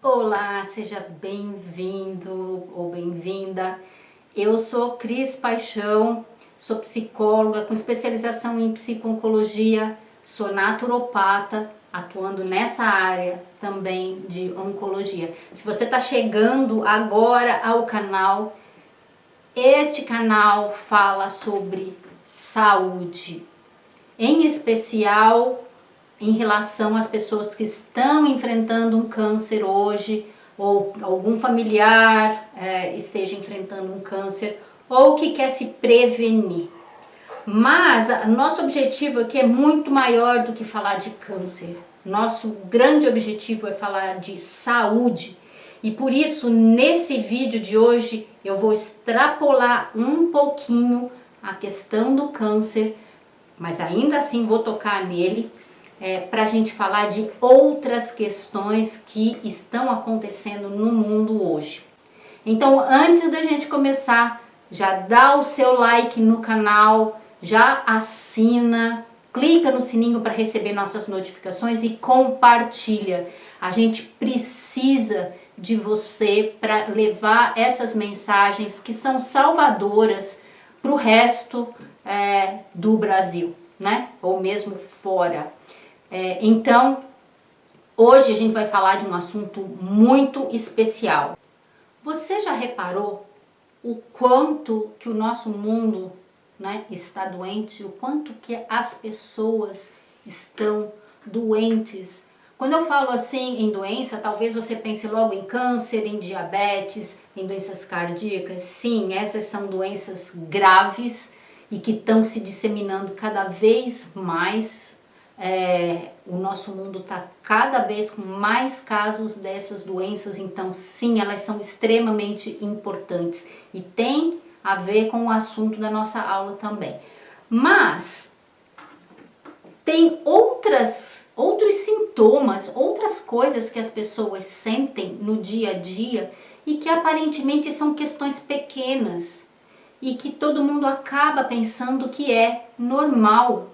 Olá, seja bem-vindo ou bem-vinda. Eu sou Cris Paixão, sou psicóloga com especialização em psico-oncologia, sou naturopata, atuando nessa área também de oncologia. Se você está chegando agora ao canal, este canal fala sobre saúde, em especial em relação às pessoas que estão enfrentando um câncer hoje, ou algum familiar esteja enfrentando um câncer, ou que quer se prevenir. Mas nosso objetivo aqui é muito maior do que falar de câncer. Nosso grande objetivo é falar de saúde. E por isso, nesse vídeo de hoje, eu vou extrapolar um pouquinho a questão do câncer, mas ainda assim vou tocar nele, para a gente falar de outras questões que estão acontecendo no mundo hoje. Então, antes da gente começar, já dá o seu like no canal, já assina, clica no sininho para receber nossas notificações e compartilha. A gente precisa de você para levar essas mensagens que são salvadoras para o resto do Brasil, né? Ou mesmo fora. Então, hoje a gente vai falar de um assunto muito especial. Você já reparou o quanto que o nosso mundo, né, está doente? O quanto que as pessoas estão doentes? Quando eu falo assim em doença, talvez você pense logo em câncer, em diabetes, em doenças cardíacas. Sim, essas são doenças graves e que estão se disseminando cada vez mais. O nosso mundo está cada vez com mais casos dessas doenças, então sim, elas são extremamente importantes e tem a ver com o assunto da nossa aula também. Mas tem outros sintomas, outras coisas que as pessoas sentem no dia a dia e que aparentemente são questões pequenas e que todo mundo acaba pensando que é normal.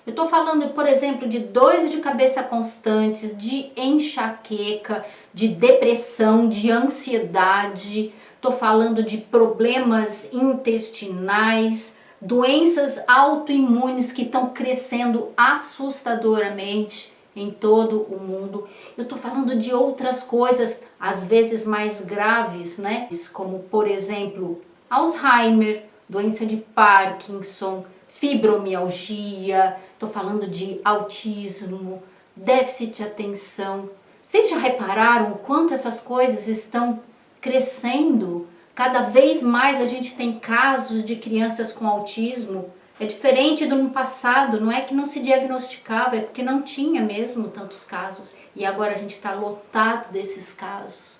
Eu estou falando, por exemplo, de dores de cabeça constantes, de enxaqueca, de depressão, de ansiedade. Estou falando de problemas intestinais, doenças autoimunes que estão crescendo assustadoramente em todo o mundo. Eu estou falando de outras coisas, às vezes mais graves, né? Como, por exemplo, Alzheimer, doença de Parkinson, fibromialgia, estou falando de autismo, déficit de atenção. Vocês já repararam o quanto essas coisas estão crescendo? Cada vez mais a gente tem casos de crianças com autismo. É diferente do ano passado, não é que não se diagnosticava, é porque não tinha mesmo tantos casos. E agora a gente está lotado desses casos.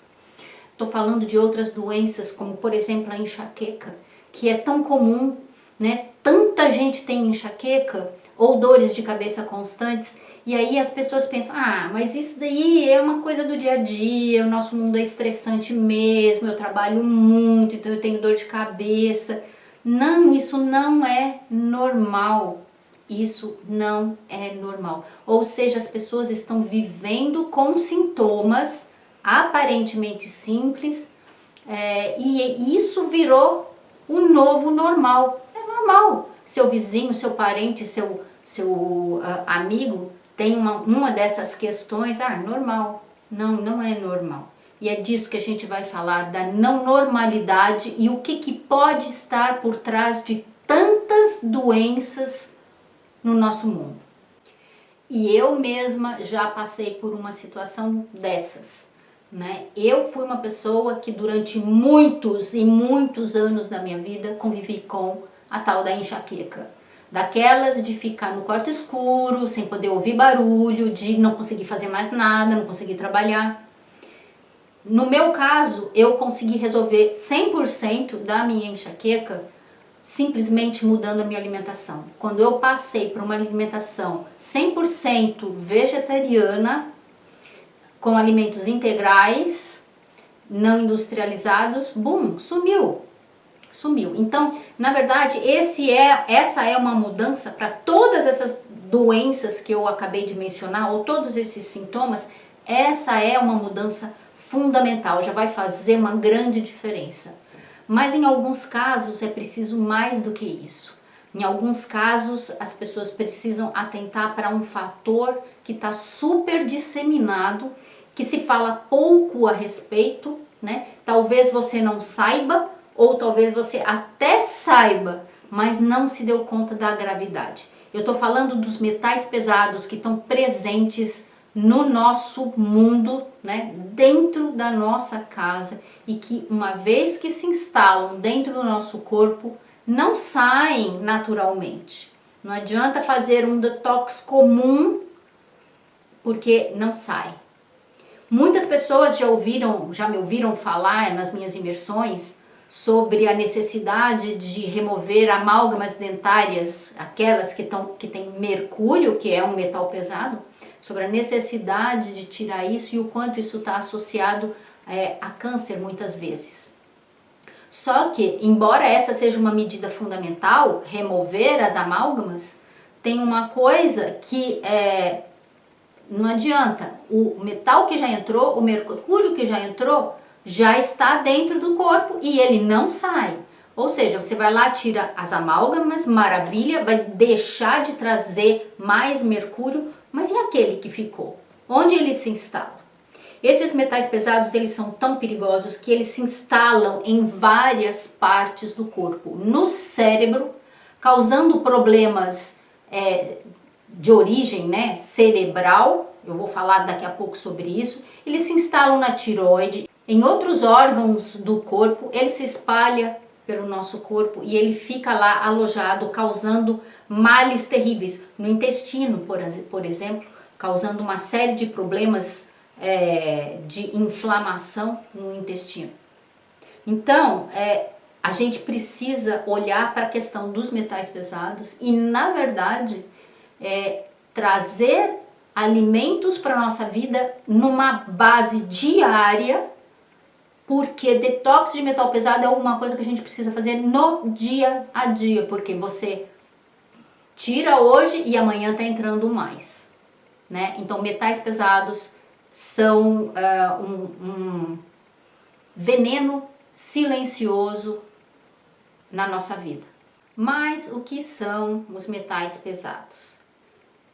Estou falando de outras doenças, como por exemplo a enxaqueca, que é tão comum, né? Tanta gente tem enxaqueca ou dores de cabeça constantes, e aí as pessoas pensam, mas isso daí é uma coisa do dia a dia, o nosso mundo é estressante mesmo, eu trabalho muito, então eu tenho dor de cabeça. Não, isso não é normal. Isso não é normal. Ou seja, as pessoas estão vivendo com sintomas aparentemente simples, e isso virou o novo normal. Normal. Seu vizinho, seu parente, seu amigo tem uma dessas questões, normal. Não, não é normal. E é disso que a gente vai falar, da não normalidade e o que pode estar por trás de tantas doenças no nosso mundo. E eu mesma já passei por uma situação dessas, né? Eu fui uma pessoa que durante muitos e muitos anos da minha vida convivi com a tal da enxaqueca, daquelas de ficar no quarto escuro, sem poder ouvir barulho, de não conseguir fazer mais nada, não conseguir trabalhar. No meu caso, eu consegui resolver 100% da minha enxaqueca simplesmente mudando a minha alimentação. Quando eu passei para uma alimentação 100% vegetariana, com alimentos integrais, não industrializados, sumiu. Então, na verdade, essa é uma mudança para todas essas doenças que eu acabei de mencionar, ou todos esses sintomas. Essa é uma mudança fundamental, já vai fazer uma grande diferença. Mas em alguns casos é preciso mais do que isso. Em alguns casos as pessoas precisam atentar para um fator que está super disseminado, que se fala pouco a respeito, né? Talvez você não saiba, ou talvez você até saiba, mas não se deu conta da gravidade. Eu estou falando dos metais pesados que estão presentes no nosso mundo, né, dentro da nossa casa, e que uma vez que se instalam dentro do nosso corpo, não saem naturalmente. Não adianta fazer um detox comum, porque não sai. Muitas pessoas já me ouviram falar nas minhas imersões sobre a necessidade de remover amálgamas dentárias, aquelas que têm mercúrio, que é um metal pesado, sobre a necessidade de tirar isso e o quanto isso está associado a câncer muitas vezes. Só que, embora essa seja uma medida fundamental, remover as amálgamas, tem uma coisa que não adianta. O metal que já entrou, o mercúrio que já entrou, já está dentro do corpo e ele não sai. Ou seja, você vai lá, tira as amálgamas, maravilha, vai deixar de trazer mais mercúrio, mas e aquele que ficou? Onde ele se instala? Esses metais pesados, eles são tão perigosos que eles se instalam em várias partes do corpo. No cérebro, causando problemas de origem, né, cerebral, eu vou falar daqui a pouco sobre isso. Eles se instalam na tireoide, em outros órgãos do corpo, ele se espalha pelo nosso corpo e ele fica lá alojado, causando males terríveis no intestino, por exemplo, causando uma série de problemas de inflamação no intestino. Então, a gente precisa olhar para a questão dos metais pesados e, na verdade, trazer alimentos para a nossa vida numa base diária, porque detox de metal pesado é alguma coisa que a gente precisa fazer no dia a dia, porque você tira hoje e amanhã está entrando mais, né? Então, metais pesados são um veneno silencioso na nossa vida. Mas o que são os metais pesados?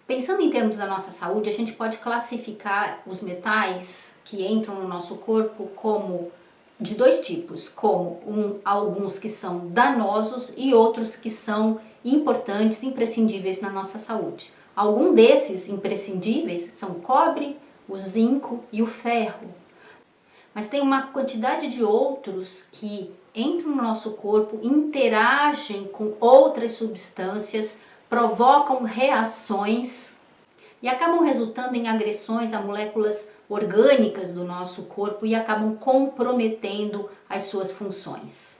Pensando em termos da nossa saúde, a gente pode classificar os metais que entram no nosso corpo como de dois tipos, como alguns que são danosos e outros que são importantes, imprescindíveis na nossa saúde. Alguns desses imprescindíveis são o cobre, o zinco e o ferro. Mas tem uma quantidade de outros que entram no nosso corpo, interagem com outras substâncias, provocam reações e acabam resultando em agressões a moléculas orgânicas do nosso corpo e acabam comprometendo as suas funções.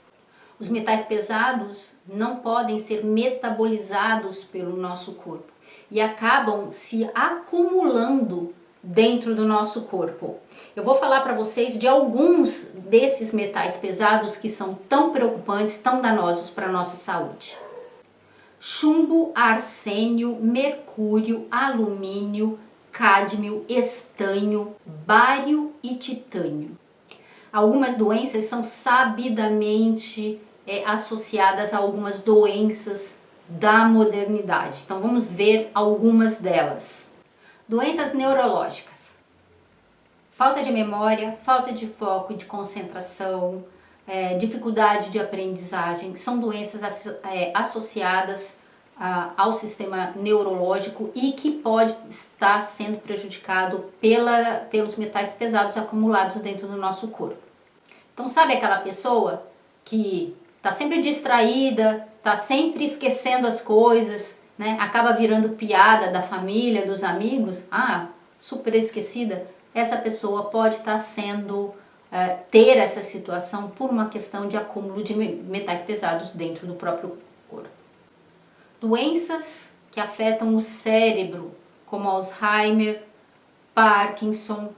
Os metais pesados não podem ser metabolizados pelo nosso corpo e acabam se acumulando dentro do nosso corpo. Eu vou falar para vocês de alguns desses metais pesados que são tão preocupantes, tão danosos para a nossa saúde. Chumbo, arsênio, mercúrio, alumínio, cádmio, estanho, bário e titânio. Algumas doenças são sabidamente associadas a algumas doenças da modernidade. Então vamos ver algumas delas. Doenças neurológicas. Falta de memória, falta de foco, de concentração, dificuldade de aprendizagem, são doenças associadas ao sistema neurológico e que pode estar sendo prejudicado pelos metais pesados acumulados dentro do nosso corpo. Então, sabe aquela pessoa que está sempre distraída, está sempre esquecendo as coisas, né? Acaba virando piada da família, dos amigos, super esquecida? Essa pessoa pode estar ter essa situação por uma questão de acúmulo de metais pesados dentro do próprio corpo. Doenças que afetam o cérebro, como Alzheimer, Parkinson,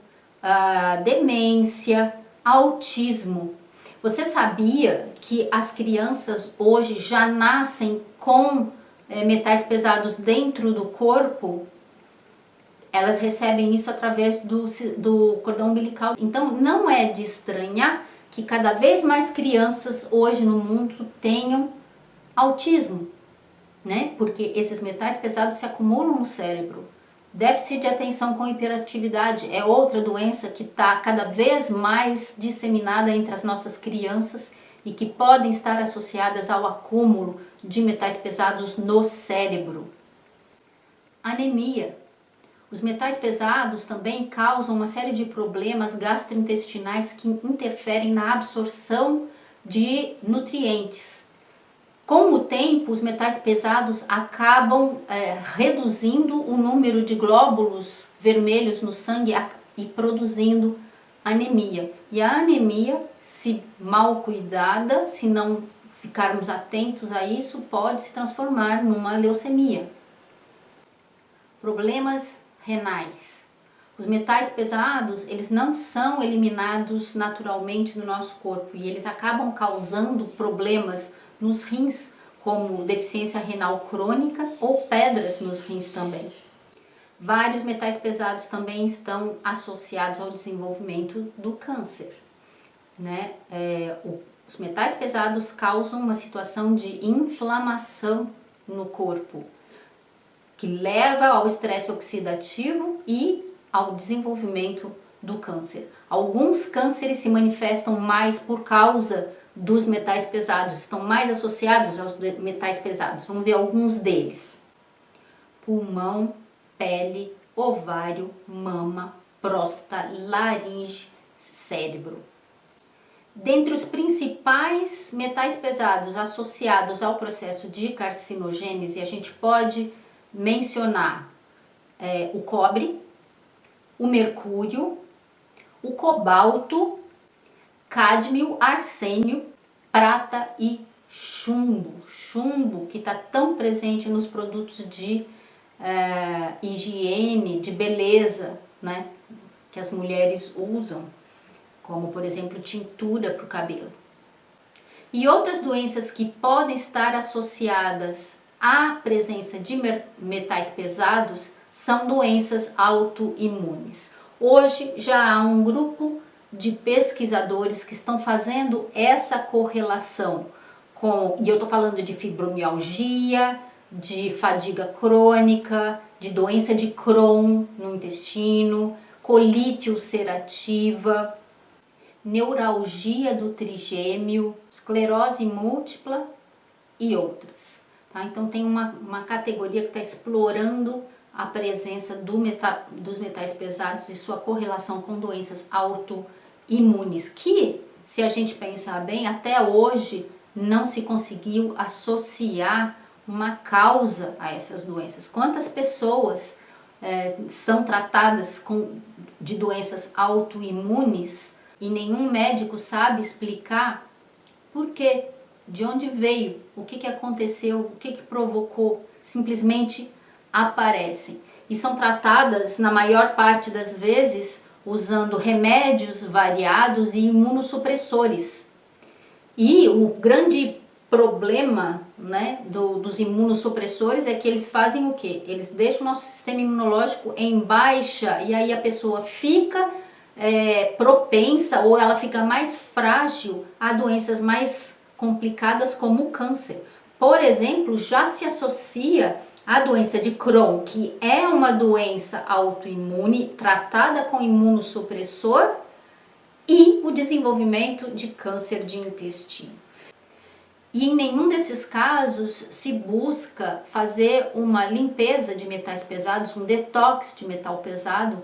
demência, autismo. Você sabia que as crianças hoje já nascem com metais pesados dentro do corpo? elas recebem isso através do cordão umbilical. Então não é de estranhar que cada vez mais crianças hoje no mundo tenham autismo, né? Porque esses metais pesados se acumulam no cérebro. Déficit de atenção com hiperatividade é outra doença que está cada vez mais disseminada entre as nossas crianças e que podem estar associadas ao acúmulo de metais pesados no cérebro. Anemia. Os metais pesados também causam uma série de problemas gastrointestinais que interferem na absorção de nutrientes. Com o tempo, os metais pesados acabam reduzindo o número de glóbulos vermelhos no sangue e produzindo anemia. E a anemia, se mal cuidada, se não ficarmos atentos a isso, pode se transformar numa leucemia. Problemas renais. Os metais pesados, eles não são eliminados naturalmente no nosso corpo e eles acabam causando problemas nos rins, como deficiência renal crônica ou pedras nos rins também. Vários metais pesados também estão associados ao desenvolvimento do câncer, né? Os metais pesados causam uma situação de inflamação no corpo, que leva ao estresse oxidativo e ao desenvolvimento do câncer. Alguns cânceres se manifestam mais por causa dos metais pesados, estão mais associados aos metais pesados. Vamos ver alguns deles: pulmão, pele, ovário, mama, próstata, laringe, cérebro. Dentre os principais metais pesados associados ao processo de carcinogênese, a gente pode mencionar o cobre, o mercúrio, o cobalto, cádmio, arsênio, prata e chumbo. Chumbo que está tão presente nos produtos de higiene, de beleza, né, que as mulheres usam, como por exemplo tintura para o cabelo. E outras doenças que podem estar associadas à presença de metais pesados são doenças autoimunes. Hoje já há um grupo de pesquisadores que estão fazendo essa correlação e eu estou falando de fibromialgia, de fadiga crônica, de doença de Crohn no intestino, colite ulcerativa, neuralgia do trigêmio, esclerose múltipla e outras. Tá? Então tem uma categoria que está explorando a presença dos metais pesados e sua correlação com doenças autoimunes, que, se a gente pensar bem, até hoje não se conseguiu associar uma causa a essas doenças. Quantas pessoas são tratadas de doenças autoimunes e nenhum médico sabe explicar por quê, de onde veio, o que aconteceu, o que provocou, simplesmente aparecem. E são tratadas, na maior parte das vezes, usando remédios variados e imunossupressores. E o grande problema, né, dos imunossupressores é que eles fazem o quê? Eles deixam o nosso sistema imunológico em baixa e aí a pessoa fica propensa ou ela fica mais frágil a doenças mais complicadas como o câncer. Por exemplo, já se associa a doença de Crohn, que é uma doença autoimune tratada com imunossupressor, e o desenvolvimento de câncer de intestino. E em nenhum desses casos se busca fazer uma limpeza de metais pesados, um detox de metal pesado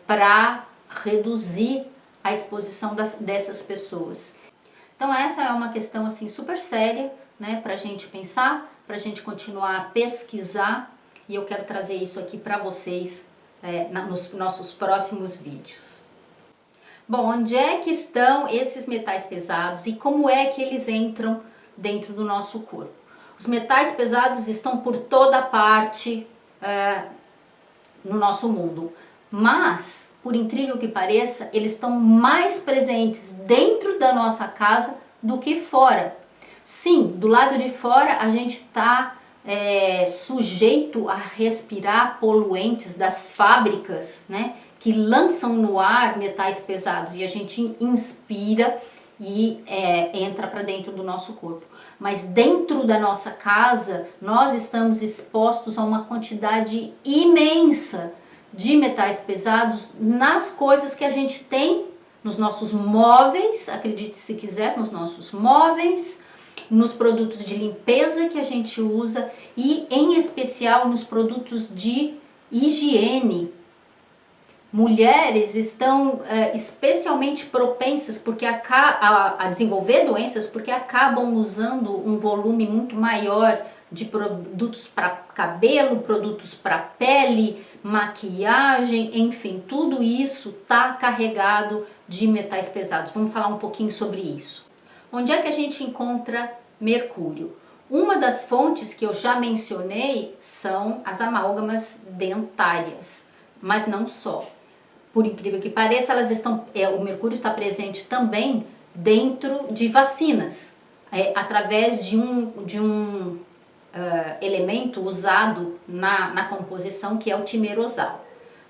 para reduzir a exposição dessas pessoas. Então essa é uma questão assim super séria, né, para a gente pensar, para a gente continuar a pesquisar, e eu quero trazer isso aqui para vocês nos nossos próximos vídeos. Bom, onde é que estão esses metais pesados e como é que eles entram dentro do nosso corpo? Os metais pesados estão por toda parte no nosso mundo, mas, por incrível que pareça, eles estão mais presentes dentro da nossa casa do que fora. Sim, do lado de fora a gente está sujeito a respirar poluentes das fábricas, né, que lançam no ar metais pesados, e a gente inspira e entra para dentro do nosso corpo. Mas dentro da nossa casa, nós estamos expostos a uma quantidade imensa de metais pesados nas coisas que a gente tem, nos nossos móveis, acredite se quiser, nos nossos móveis, nos produtos de limpeza que a gente usa e, em especial, nos produtos de higiene. Mulheres estão especialmente propensas a desenvolver doenças porque acabam usando um volume muito maior de produtos para cabelo, produtos para pele, maquiagem, enfim, tudo isso está carregado de metais pesados. Vamos falar um pouquinho sobre isso. Onde é que a gente encontra mercúrio? Uma das fontes que eu já mencionei são as amálgamas dentárias, mas não só. Por incrível que pareça, o mercúrio está presente também dentro de vacinas, através de um elemento usado na composição, que é o timerosal,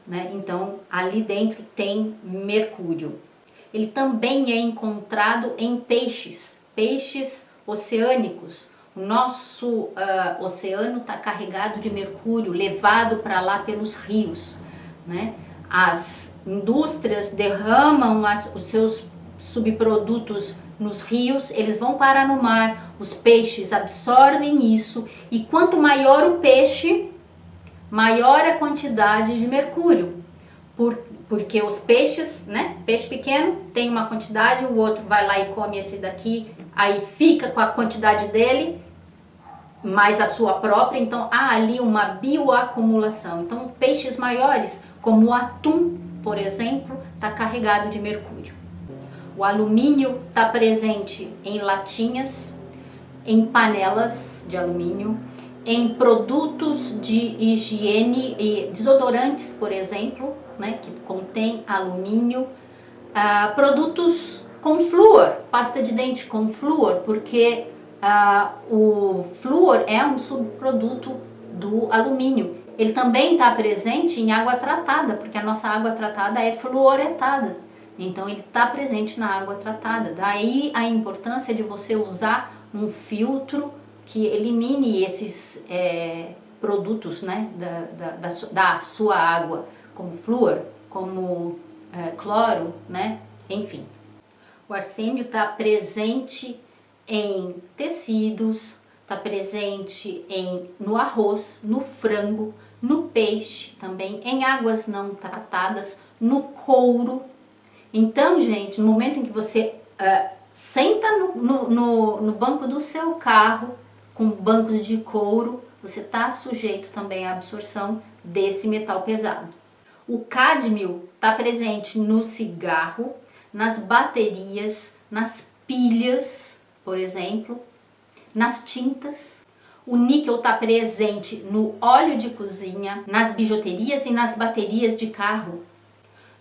né? Então, ali dentro tem mercúrio. Ele também é encontrado em peixes oceânicos. O nosso oceano está carregado de mercúrio, levado para lá pelos rios, né? As indústrias derramam os seus subprodutos nos rios, eles vão parar no mar, os peixes absorvem isso, e quanto maior o peixe, maior a quantidade de mercúrio. Porque os peixes, né? Peixe pequeno tem uma quantidade, o outro vai lá e come esse daqui, aí fica com a quantidade dele, mais a sua própria, então há ali uma bioacumulação. Então peixes maiores, como o atum, por exemplo, está carregado de mercúrio. O alumínio está presente em latinhas, em panelas de alumínio, em produtos de higiene e desodorantes, por exemplo, né, que contém alumínio, produtos com flúor, pasta de dente com flúor, porque o flúor é um subproduto do alumínio. Ele também está presente em água tratada, porque a nossa água tratada é fluoretada. Então ele está presente na água tratada. Daí a importância de você usar um filtro que elimine esses produtos, né, da sua água, como flúor, como cloro, né, enfim. O arsênio está presente em tecidos, está presente no arroz, no frango, no peixe também, em águas não tratadas, no couro. Então, gente, no momento em que você senta no banco do seu carro com bancos de couro, você está sujeito também à absorção desse metal pesado. O cádmio está presente no cigarro, nas baterias, nas pilhas, por exemplo, nas tintas. O níquel está presente no óleo de cozinha, nas bijuterias e nas baterias de carro.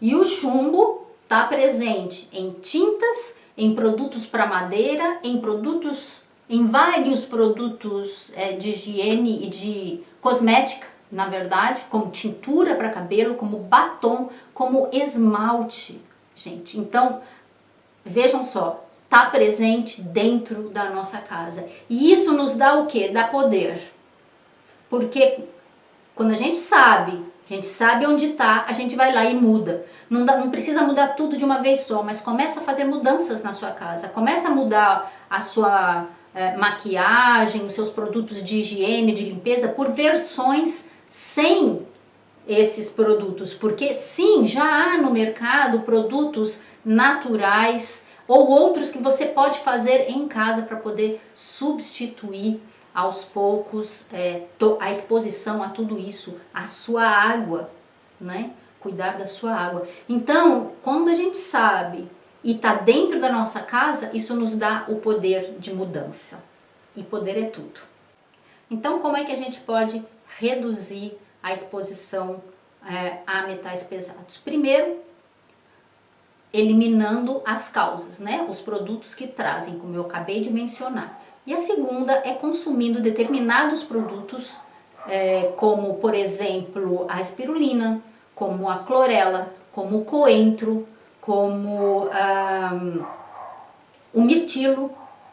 E o chumbo está presente em tintas, em produtos para madeira, em vários produtos de higiene e de cosmética, na verdade, como tintura para cabelo, como batom, como esmalte, gente. Então, vejam só, está presente dentro da nossa casa. E isso nos dá o quê? Dá poder. Porque quando a gente sabe onde está, a gente vai lá e muda. Não precisa mudar tudo de uma vez só, mas começa a fazer mudanças na sua casa. Começa a mudar a sua maquiagem, os seus produtos de higiene, de limpeza, por versões sem esses produtos. Porque sim, já há no mercado produtos naturais ou outros que você pode fazer em casa para poder substituir aos poucos a exposição a tudo isso, a sua água, né? Cuidar da sua água. Então, quando a gente sabe e está dentro da nossa casa, isso nos dá o poder de mudança. E poder é tudo. Então, como é que a gente pode reduzir a exposição a metais pesados? Primeiro, eliminando as causas, né? Os produtos que trazem, como eu acabei de mencionar. E a segunda é consumindo determinados produtos, como por exemplo a espirulina, como a clorela, como o coentro, como o mirtilo,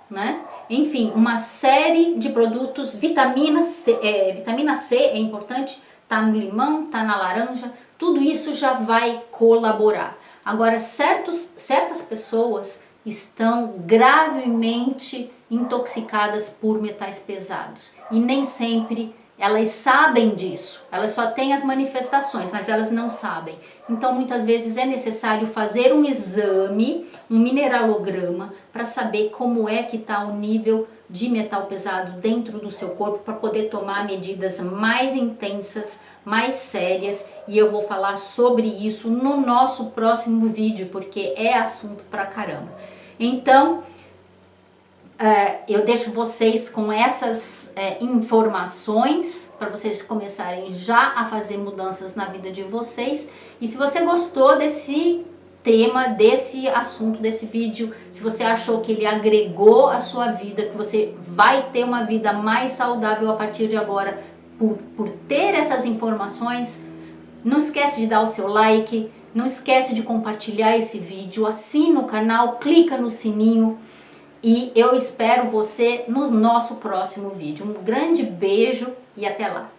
né? Enfim, uma série de produtos. Vitamina C é importante, tá no limão, tá na laranja, tudo isso já vai colaborar. Agora, certas pessoas estão gravemente intoxicadas por metais pesados e nem sempre elas sabem disso, elas só têm as manifestações, mas elas não sabem. Então muitas vezes é necessário fazer um exame, um mineralograma, para saber como é que está o nível de metal pesado dentro do seu corpo, para poder tomar medidas mais intensas, mais sérias, e eu vou falar sobre isso no nosso próximo vídeo, porque é assunto pra caramba. Então, eu deixo vocês com essas informações para vocês começarem já a fazer mudanças na vida de vocês. E se você gostou desse tema, desse assunto, desse vídeo, se você achou que ele agregou a sua vida, que você vai ter uma vida mais saudável a partir de agora por ter essas informações, não esquece de dar o seu like, não esquece de compartilhar esse vídeo, assina o canal, clica no sininho. E eu espero você no nosso próximo vídeo. Um grande beijo e até lá!